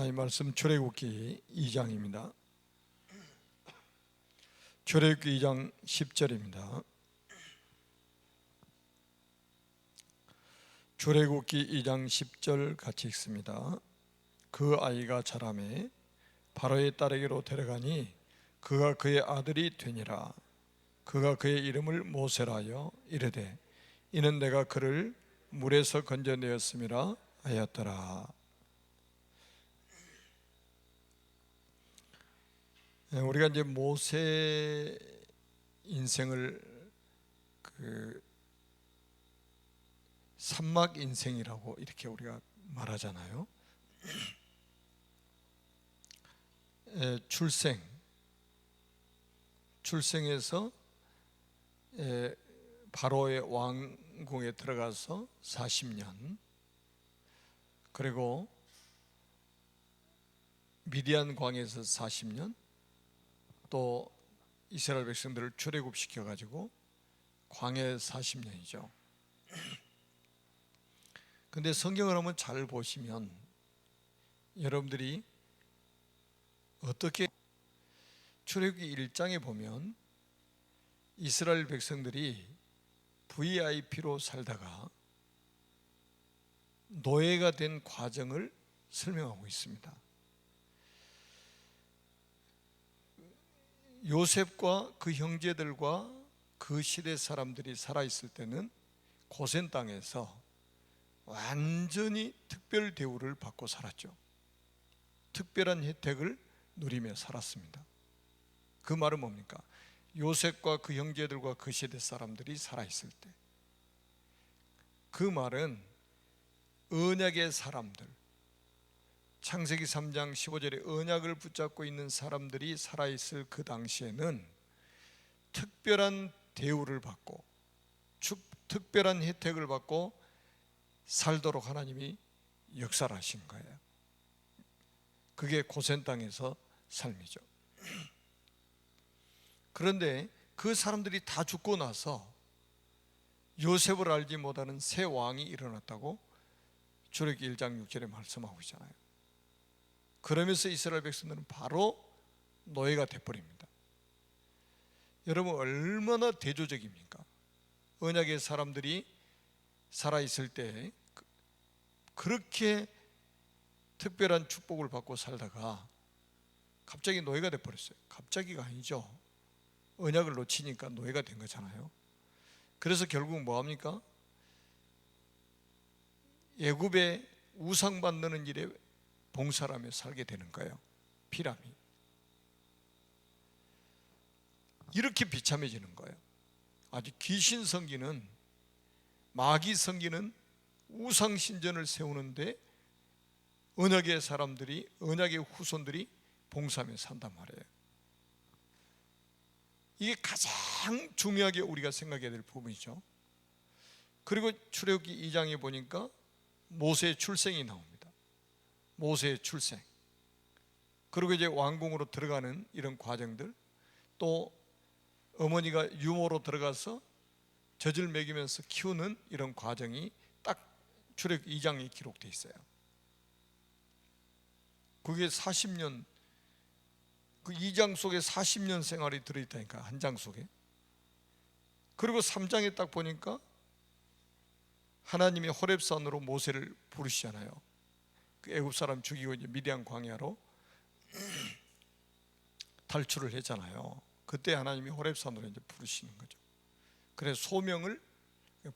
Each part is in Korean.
하나님 말씀 출애굽기 2장입니다. 출애굽기 2장 10절입니다. 출애굽기 2장 10절 같이 읽습니다. 그 아이가 자라매 바로의 딸에게로 데려가니 그가 그의 아들이 되니라. 그가 그의 이름을 모세라 하여 이르되 이는 내가 그를 물에서 건져내었음이라 하였더라. 우리가 이제 모세 인생을 산막 인생이라고 이렇게 우리가 말하잖아요. 출생에서 바로의 왕궁에 들어가서 40년, 그리고 미디안 광에서 40년, 또 이스라엘 백성들을 출애굽시켜 가지고 광해 40년이죠. 근데 성경을 한번 잘 보시면 여러분들이 어떻게 출애굽기 1장에 보면 이스라엘 백성들이 VIP로 살다가 노예가 된 과정을 설명하고 있습니다. 요셉과 그 형제들과 그 시대 사람들이 살아있을 때는 고센 땅에서 완전히 특별 대우를 받고 살았죠. 특별한 혜택을 누리며 살았습니다. 그 말은 뭡니까? 요셉과 그 형제들과 그 시대 사람들이 살아있을 때, 그 말은 언약의 사람들, 창세기 3장 15절에 언약을 붙잡고 있는 사람들이 살아있을 그 당시에는 특별한 대우를 받고 특별한 혜택을 받고 살도록 하나님이 역사를 하신 거예요. 그게 고센 땅에서 삶이죠. 그런데 그 사람들이 다 죽고 나서 요셉을 알지 못하는 새 왕이 일어났다고 출애굽기 1장 6절에 말씀하고 있잖아요. 그러면서 이스라엘 백성들은 바로 노예가 돼버립니다. 여러분, 얼마나 대조적입니까? 언약의 사람들이 살아있을 때 그렇게 특별한 축복을 받고 살다가 갑자기 노예가 돼버렸어요. 갑자기가 아니죠. 언약을 놓치니까 노예가 된 거잖아요. 그래서 결국 뭐합니까? 애굽의 우상 만드는 일에 봉사를 하며 살게 되는 거예요. 피라미. 이렇게 비참해지는 거예요. 아주 귀신 섬기는, 마귀 섬기는 우상 신전을 세우는데 언약의 사람들이, 언약의 후손들이 봉사하며 산단 말이에요. 이게 가장 중요하게 우리가 생각해야 될 부분이죠. 그리고 출애굽기 2장에 보니까 모세의 출생이 나옵니다. 모세의 출생, 그리고 이제 왕궁으로 들어가는 이런 과정들, 또 어머니가 유모로 들어가서 젖을 먹이면서 키우는 이런 과정이 딱 출애굽기 2장에 기록되어 있어요. 그게 40년, 그 2장 속에 40년 생활이 들어있다니까, 한 장 속에. 그리고 3장에 딱 보니까 하나님이 호렙산으로 모세를 부르시잖아요. 그 애굽 사람 죽이고 이제 미디안 광야로 탈출을 했잖아요. 그때 하나님이 호렙산으로 이제 부르시는 거죠. 그래서 소명을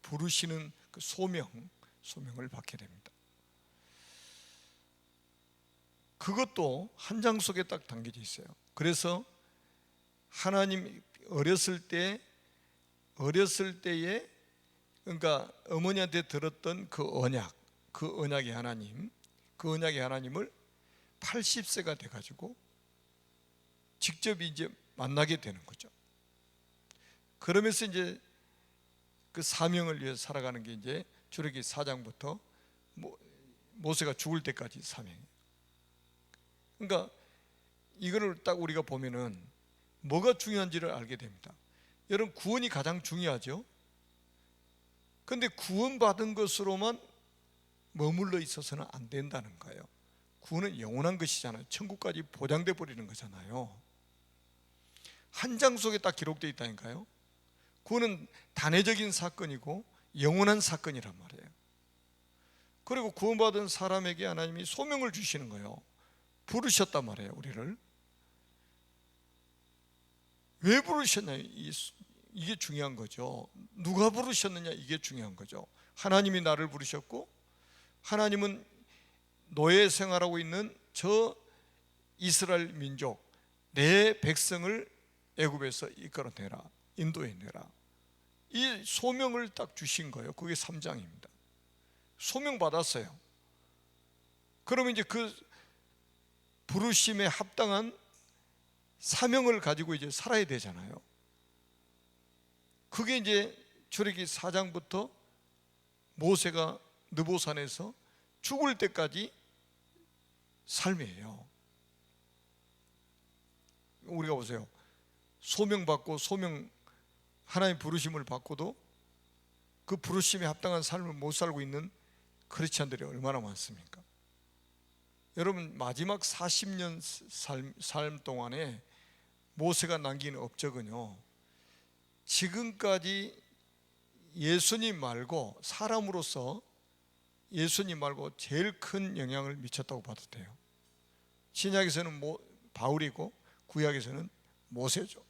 부르시는 그 소명을 받게 됩니다. 그것도 한 장 속에 딱 담겨져 있어요. 그래서 하나님 어렸을 때에, 그러니까 어머니한테 들었던 그 언약의 하나님, 그 언약의 하나님을 80세가 돼가지고 직접 이제 만나게 되는 거죠. 그러면서 이제 그 사명을 위해서 살아가는 게 이제 출애굽기 4장부터 모세가 죽을 때까지 사명이에요. 그러니까 이거를 딱 우리가 보면은 뭐가 중요한지를 알게 됩니다. 여러분, 구원이 가장 중요하죠. 그런데 구원받은 것으로만 머물러 있어서는 안 된다는 거예요. 구원은 영원한 것이잖아요. 천국까지 보장돼 버리는 거잖아요. 한 장 속에 딱 기록되어 있다니까요. 구원은 단회적인 사건이고 영원한 사건이란 말이에요. 그리고 구원받은 사람에게 하나님이 소명을 주시는 거예요. 부르셨단 말이에요. 우리를 왜 부르셨냐, 이게 중요한 거죠. 누가 부르셨느냐, 이게 중요한 거죠. 하나님이 나를 부르셨고, 하나님은 노예 생활하고 있는 저 이스라엘 민족, 내 백성을 애굽에서 이끌어내라, 인도해내라, 이 소명을 딱 주신 거예요. 그게 3장입니다. 소명 받았어요. 그러면 이제 그 부르심에 합당한 사명을 가지고 이제 살아야 되잖아요. 그게 이제 출애굽기 4장부터 모세가 느보산에서 죽을 때까지 삶이에요. 우리가 보세요. 소명받고 하나님의 부르심을 받고도 그 부르심에 합당한 삶을 못 살고 있는 크리스찬들이 얼마나 많습니까? 여러분, 마지막 40년 삶 동안에 모세가 남긴 업적은요, 지금까지 예수님 말고, 사람으로서 예수님 말고 제일 큰 영향을 미쳤다고 봐도 돼요. 신약에서는 바울이고 구약에서는 모세죠.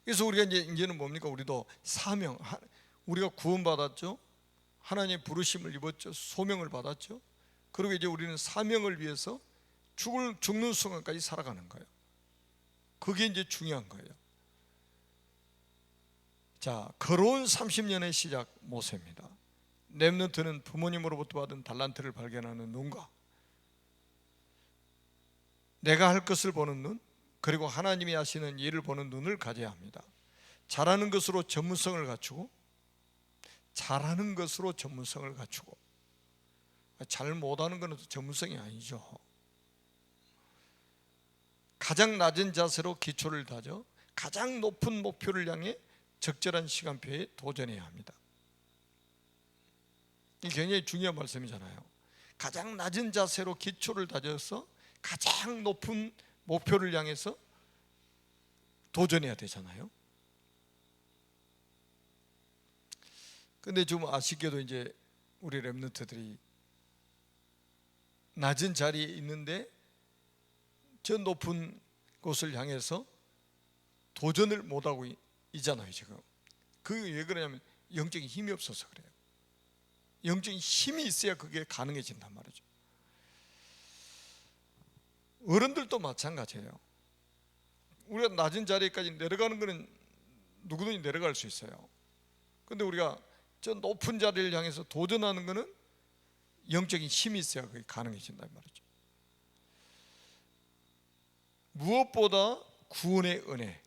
그래서 우리가 이제는 뭡니까? 우리도 사명, 우리가 구원받았죠. 하나님의 부르심을 입었죠. 소명을 받았죠. 그리고 이제 우리는 사명을 위해서 죽는 순간까지 살아가는 거예요. 그게 이제 중요한 거예요. 자, 걸어온 30년의 시작 모세입니다. 렘넌트는 부모님으로부터 받은 달란트를 발견하는 눈과 내가 할 것을 보는 눈, 그리고 하나님이 하시는 일을 보는 눈을 가져야 합니다. 잘하는 것으로 전문성을 갖추고, 잘 못하는 것은 전문성이 아니죠. 가장 낮은 자세로 기초를 다져 가장 높은 목표를 향해 적절한 시간표에 도전해야 합니다. 이게 굉장히 중요한 말씀이잖아요. 가장 낮은 자세로 기초를 다져서 가장 높은 목표를 향해서 도전해야 되잖아요. 근데 좀 아쉽게도 이제 우리 렘넌트들이 낮은 자리에 있는데 저 높은 곳을 향해서 도전을 못하고 있잖아요 지금. 그게 왜 그러냐면 영적인 힘이 없어서 그래요. 영적인 힘이 있어야 그게 가능해진단 말이죠. 어른들도 마찬가지예요. 우리가 낮은 자리까지 내려가는 거는 누구든지 내려갈 수 있어요. 근데 우리가 저 높은 자리를 향해서 도전하는 거는 영적인 힘이 있어야 그게 가능해진단 말이죠. 무엇보다 구원의 은혜,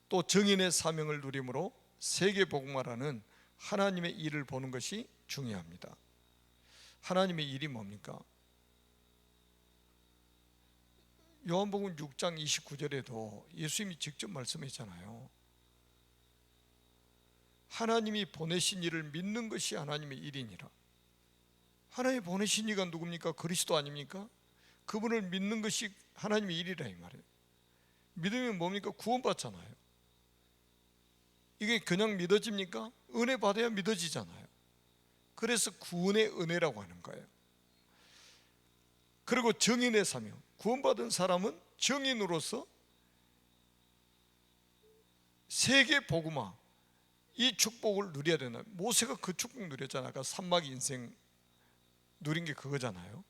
또 정인의 사명을 누림으로 세계복음화라는 하나님의 일을 보는 것이 중요합니다. 하나님의 일이 뭡니까? 요한복음 6장 29절에도 예수님이 직접 말씀했잖아요. 하나님이 보내신 이를 믿는 것이 하나님의 일이니라. 하나님이 보내신 이가 누굽니까? 그리스도 아닙니까? 그분을 믿는 것이 하나님의 일이라 이 말이에요. 믿으면 뭡니까? 구원받잖아요. 이게 그냥 믿어집니까? 은혜 받아야 믿어지잖아요. 그래서 구원의 은혜라고 하는 거예요. 그리고 정인의 사명, 구원받은 사람은 정인으로서 세계 복음화, 이 축복을 누려야 된다. 모세가 그 축복 누렸잖아요. 아까 산막 인생 누린 게 그거잖아요.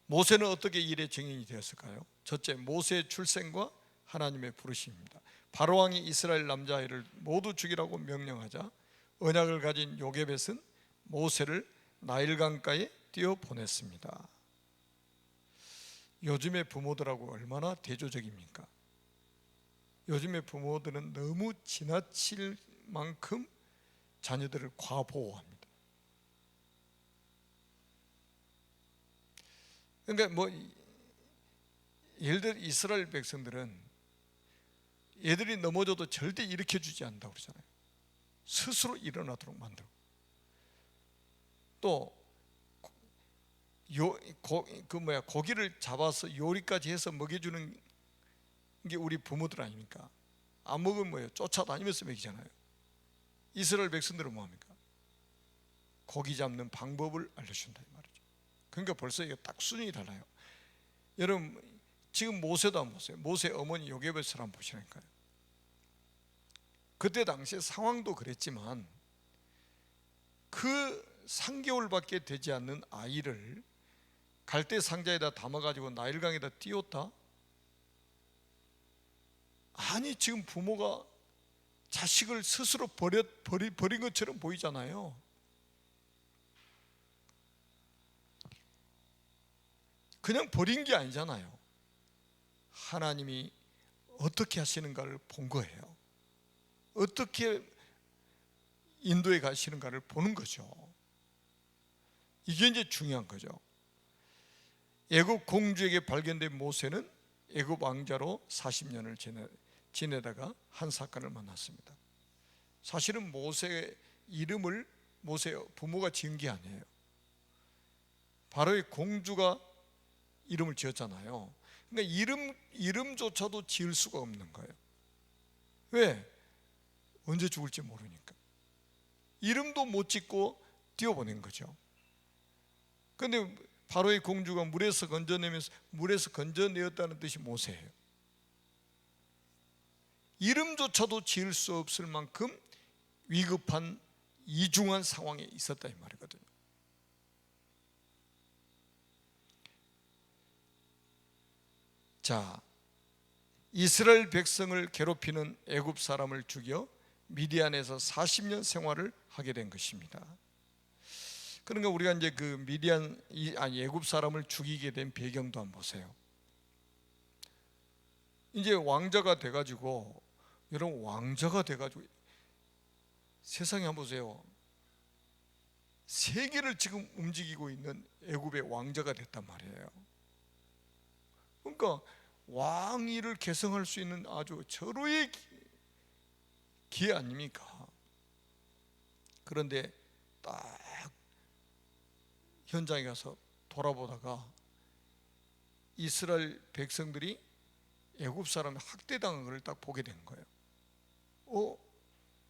모세는 어떻게 일의 정인이 되었을까요? 첫째, 모세의 출생과 하나님의 부르심입니다. 바로왕이 이스라엘 남자아이를 모두 죽이라고 명령하자 언약을 가진 요게벳은 모세를 나일강가에 띄워 보냈습니다. 요즘의 부모들하고 얼마나 대조적입니까? 요즘의 부모들은 너무 지나칠 만큼 자녀들을 과보호합니다. 그러니까 예를 들어 이스라엘 백성들은 애들이 넘어져도 절대 일으켜 주지 않는다고 그러잖아요. 스스로 일어나도록 만들고, 또 고기를 잡아서 요리까지 해서 먹여주는 게 우리 부모들 아닙니까? 안 먹으면 뭐예요? 쫓아다니면서 먹이잖아요. 이스라엘 백성들은 뭐합니까? 고기 잡는 방법을 알려준다 이 말이죠. 그러니까 벌써 이게 딱 수준이 달라요. 여러분 지금 모세도 한번 보세요. 모세 어머니 요게벳을 한번 보시라니까요. 그때 당시에 상황도 그랬지만 그 3개월밖에 되지 않는 아이를 갈대 상자에다 담아가지고 나일강에다 띄웠다? 아니 지금 부모가 자식을 스스로 버린 것처럼 보이잖아요. 그냥 버린 게 아니잖아요. 하나님이 어떻게 하시는가를 본 거예요. 어떻게 인도에 가시는가를 보는 거죠. 이게 이제 중요한 거죠. 애굽 공주에게 발견된 모세는 애굽 왕자로 40년을 지내다가 한 사건을 만났습니다. 사실은 모세의 이름을 모세 부모가 지은 게 아니에요. 바로의 공주가 이름을 지었잖아요. 그러니까 이름조차도 지을 수가 없는 거예요. 왜? 언제 죽을지 모르니까. 이름도 못 짓고 띄워보낸 거죠. 그런데 바로의 공주가 물에서 건져내었다는 뜻이 모세예요. 이름조차도 지을 수 없을 만큼 위급한 이중한 상황에 있었다 이 말이거든요. 자, 이스라엘 백성을 괴롭히는 애굽 사람을 죽여 미디안에서 40년 생활을 하게 된 것입니다. 그러니까 우리가 이제 그 애굽 사람을 죽이게 된 배경도 한번 보세요. 이제 왕자가 돼가지고, 여러분 왕자가 돼가지고 세상에 한번 보세요. 세계를 지금 움직이고 있는 애굽의 왕자가 됐단 말이에요. 그러니까 왕위를 계승할 수 있는 아주 절호의 기회 아닙니까? 그런데 딱 현장에 가서 돌아보다가 이스라엘 백성들이 애굽 사람의 학대당한 것을 딱 보게 된 거예요.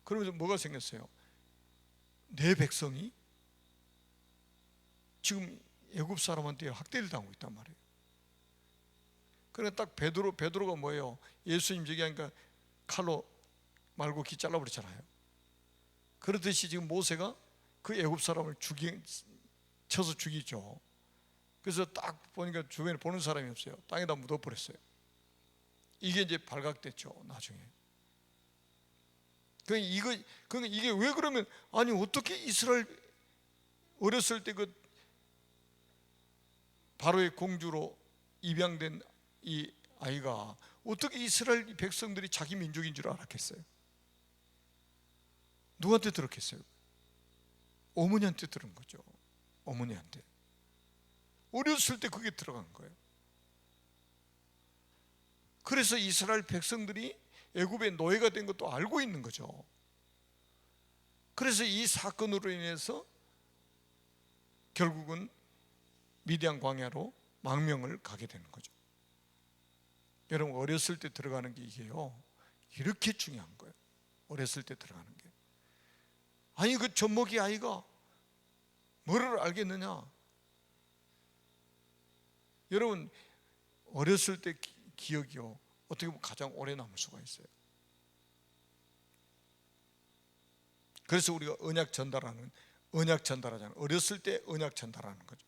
그러면서 뭐가 생겼어요? 내 백성이 지금 애굽 사람한테 학대를 당하고 있단 말이에요. 그러니까 딱 베드로가 뭐예요? 예수님 얘기하니까 칼로 말고 귀 잘라버렸잖아요. 그렇듯이 지금 모세가 그 애굽 사람을 쳐서 죽이죠. 그래서 딱 보니까 주변에 보는 사람이 없어요. 땅에다 묻어버렸어요. 이게 이제 발각됐죠, 나중에. 이게 왜 그러면, 아니 어떻게 이스라엘 어렸을 때 그 바로의 공주로 입양된 이 아이가 어떻게 이스라엘 백성들이 자기 민족인 줄 알았겠어요? 누구한테 들었겠어요? 어머니한테 들은 거죠. 어머니한테. 어렸을 때 그게 들어간 거예요. 그래서 이스라엘 백성들이 애굽의 노예가 된 것도 알고 있는 거죠. 그래서 이 사건으로 인해서 결국은 미디안 광야로 망명을 가게 되는 거죠. 여러분 어렸을 때 들어가는 게 이게요, 이렇게 중요한 거예요. 어렸을 때 들어가는 게. 아니 그 젖먹이 아이가 뭐를 알겠느냐? 여러분 어렸을 때 기억이요, 어떻게 보면 가장 오래 남을 수가 있어요. 그래서 우리가 언약 전달하잖아요. 어렸을 때 언약 전달하는 거죠.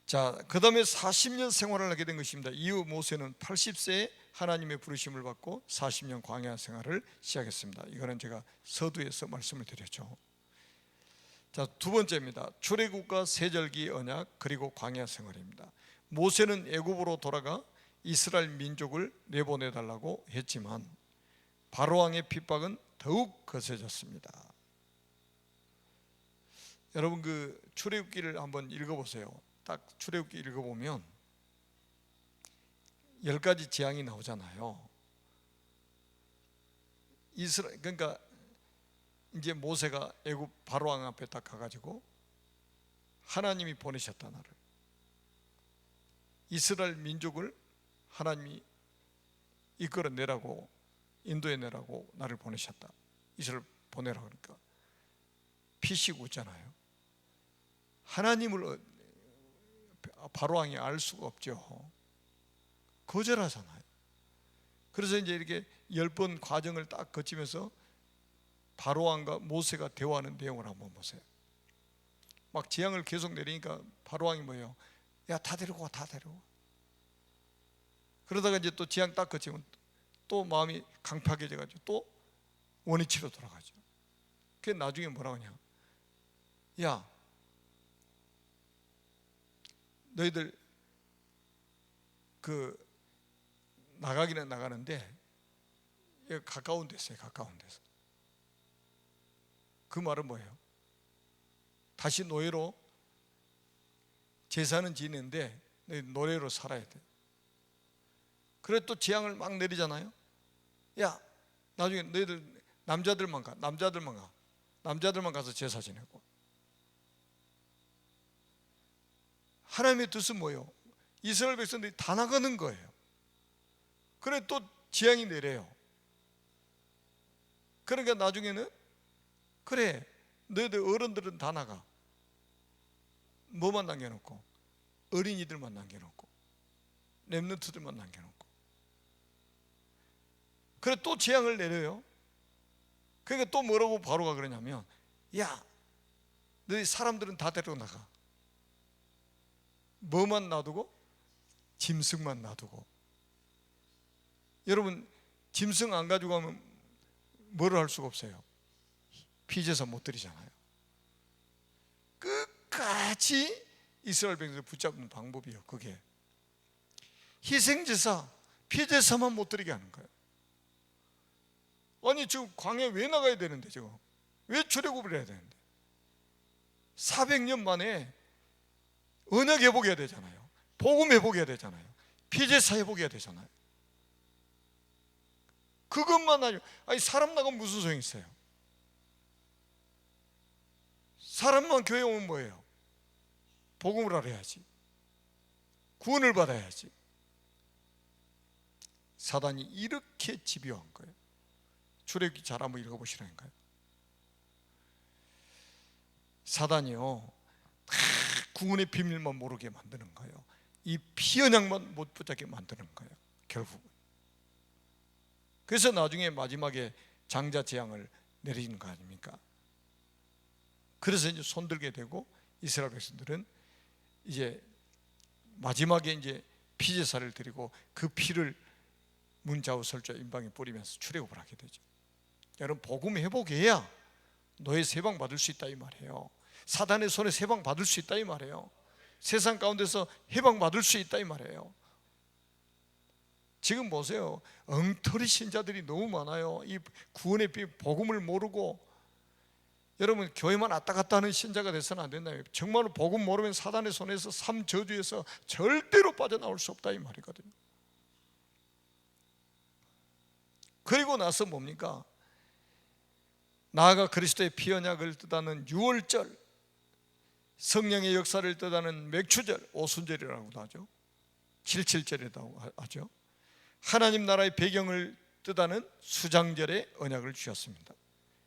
자, 그 다음에 40년 생활을 하게 된 것입니다. 이후 모세는 80세에 하나님의 부르심을 받고 40년 광야 생활을 시작했습니다. 이거는 제가 서두에서 말씀을 드렸죠. 자, 두 번째입니다. 출애굽과 세절기 언약 그리고 광야 생활입니다. 모세는 애굽으로 돌아가 이스라엘 민족을 내보내달라고 했지만 바로 왕의 핍박은 더욱 거세졌습니다. 여러분 그 출애굽기를 한번 읽어보세요. 딱 출애굽기 읽어보면 10가지 재앙이 나오잖아요. 이스라엘, 그러니까 이제 모세가 애굽 바로왕 앞에 딱 가가지고 하나님이 보내셨다, 나를. 이스라엘 민족을 하나님이 이끌어내라고, 인도해내라고 나를 보내셨다. 이스라엘 보내라 그러니까 피식 웃잖아요. 하나님을 바로왕이 알 수가 없죠. 거절하잖아요. 그래서 이제 이렇게 10번 과정을 딱 거치면서 바로왕과 모세가 대화하는 내용을 한번 보세요. 막 재앙을 계속 내리니까 바로왕이 뭐예요? 야, 다 데리고 와, 다 데리고 와. 그러다가 이제 또 재앙 딱 거치면 또 마음이 강팍해져 가지고 또 원위치로 돌아가죠. 그게 나중에 뭐라고 하냐? 야, 너희들 그 나가기는 나가는데 가까운 데 있어요. 가까운 데서. 그 말은 뭐예요? 다시 노예로 제사는 지내는데 너희 노예로 살아야 돼. 그래 또 재앙을 막 내리잖아요. 야, 나중에 너희들 남자들만 가. 남자들만 가서 제사 지내고. 하나님의 뜻은 뭐예요? 이스라엘 백성들이 다 나가는 거예요. 그래 또 재앙이 내려요. 그러니까 나중에는 그래, 너희들 어른들은 다 나가. 뭐만 남겨놓고? 어린이들만 남겨놓고, 렘넌트들만 남겨놓고. 그래 또 재앙을 내려요. 그러니까 또 뭐라고 바로가 그러냐면, 야, 너희 사람들은 다 데리고 나가. 뭐만 놔두고? 짐승만 놔두고. 여러분, 짐승 안 가지고 가면 뭐를 할 수가 없어요. 피제사 못 드리잖아요. 끝까지 이스라엘 백성을 붙잡는 방법이에요. 그게 희생제사, 피제사만 못 드리게 하는 거예요. 아니 지금 광야에 왜 나가야 되는데, 지금 왜 출애굽을 해야 되는데? 400년 만에 언약 회복해야 되잖아요. 복음 회복해야 되잖아요. 피제사 회복해야 되잖아요. 그것만 아니 사람 나가면 무슨 소용이 있어요? 사람만 교회 오면 뭐예요? 복음을 알아야지. 구원을 받아야지. 사단이 이렇게 집요한 거예요. 출애굽기 잘 한번 읽어보시라니까요. 사단이요, 다 구원의 비밀만 모르게 만드는 거예요. 이 피언약만 못 붙잡게 만드는 거예요, 결국은. 그래서 나중에 마지막에 장자 재앙을 내리는 거 아닙니까? 그래서 이제 손들게 되고 이스라엘 백성들은 이제 마지막에 이제 피제사를 드리고 그 피를 문자우 설자 임방에 뿌리면서 출애굽을 하게 되죠. 여러분, 복음 회복해야 너의 해방 받을 수 있다 이 말이에요. 사단의 손에 해방 받을 수 있다 이 말이에요. 세상 가운데서 해방 받을 수 있다 이 말이에요. 지금 보세요. 엉터리 신자들이 너무 많아요. 이 구원의 복음을 모르고. 여러분, 교회만 왔다 갔다 하는 신자가 돼서는 안 된다. 정말로 복음 모르면 사단의 손에서 삶 저주에서 절대로 빠져나올 수 없다 이 말이거든요. 그리고 나서 뭡니까? 나아가 그리스도의 피 언약을 뜻하는 유월절, 성령의 역사를 뜻하는 맥추절, 오순절이라고도 하죠. 77절이라고 하죠. 하나님 나라의 배경을 뜻하는 수장절의 언약을 주셨습니다.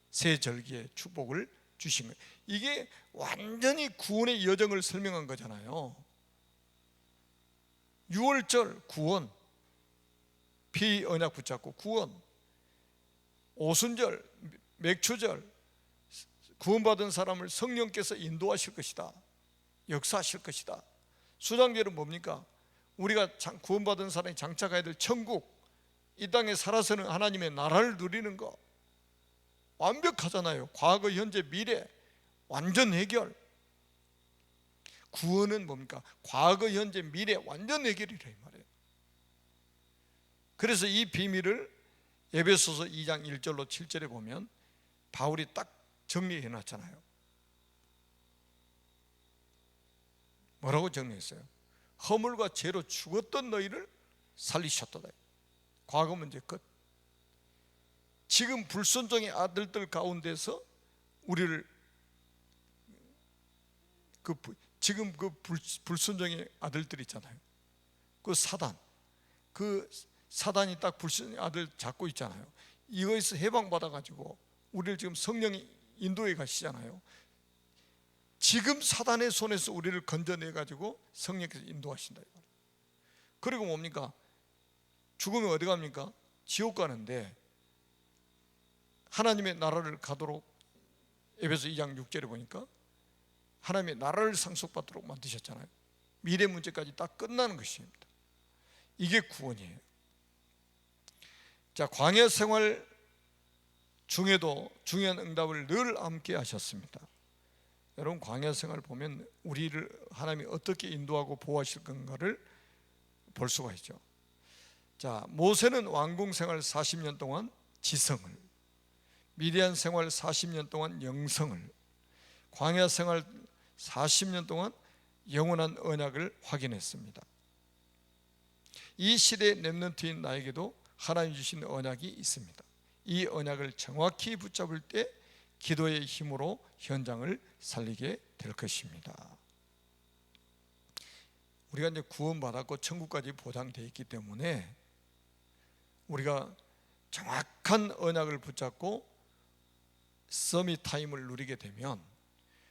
새 절기의 축복을 주신 거예요. 이게 완전히 구원의 여정을 설명한 거잖아요. 유월절 구원, 피 언약 붙잡고 구원, 오순절 맥추절 구원받은 사람을 성령께서 인도하실 것이다, 역사하실 것이다. 수장절은 뭡니까? 우리가 구원받은 사람이 장차가야 될 천국, 이 땅에 살아서는 하나님의 나라를 누리는 것 완벽하잖아요. 과거, 현재, 미래 완전 해결. 구원은 뭡니까? 과거, 현재, 미래 완전 해결이라 이 말이에요. 그래서 이 비밀을 에베소서 2장 1절로 7절에 보면 바울이 딱 정리해 놨잖아요. 뭐라고 정리했어요? 허물과 죄로 죽었던 너희를 살리셨도다. 과거 문제 끝. 지금 불순종의 아들들 가운데서 우리를 지금 불순종의 아들들 있잖아요. 그 사단이 딱 불순종의 아들 잡고 있잖아요. 이거에서 해방받아 가지고 우리를 지금 성령이 인도해 가시잖아요. 지금 사단의 손에서 우리를 건져내 가지고 성령께서 인도하신다. 그리고 뭡니까? 죽으면 어디 갑니까? 지옥 가는데 하나님의 나라를 가도록 에베소 2장 6절에 보니까 하나님의 나라를 상속받도록 만드셨잖아요. 미래 문제까지 다 끝나는 것입니다. 이게 구원이에요. 자, 광야 생활 중에도 중요한 응답을 늘 함께 하셨습니다. 여러분, 광야 생활 보면 우리를 하나님이 어떻게 인도하고 보호하실 건가를 볼 수가 있죠. 자, 모세는 왕궁 생활 40년 동안 지성을, 미디안 생활 40년 동안 영성을, 광야 생활 40년 동안 영원한 언약을 확인했습니다. 이 시대의 렘넌트인 나에게도 하나님 주신 언약이 있습니다. 이 언약을 정확히 붙잡을 때 기도의 힘으로 현장을 살리게 될 것입니다. 우리가 이제 구원받았고 천국까지 보장되어 있기 때문에 우리가 정확한 언약을 붙잡고 서밋 타임을 누리게 되면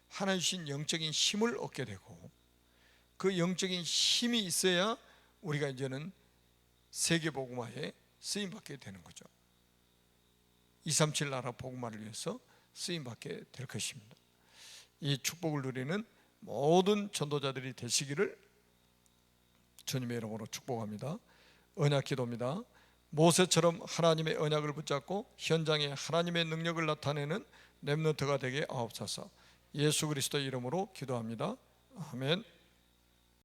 하나님 주신 영적인 힘을 얻게 되고, 그 영적인 힘이 있어야 우리가 이제는 세계복음화에 쓰임받게 되는 거죠. 237 나라 복음화를 위해서 쓰임받게 될 것입니다. 이 축복을 누리는 모든 전도자들이 되시기를 주님의 이름으로 축복합니다. 언약 기도입니다. 모세처럼 하나님의 언약을 붙잡고 현장에 하나님의 능력을 나타내는 렘넌트가 되게 하옵소서. 예수 그리스도의 이름으로 기도합니다. 아멘.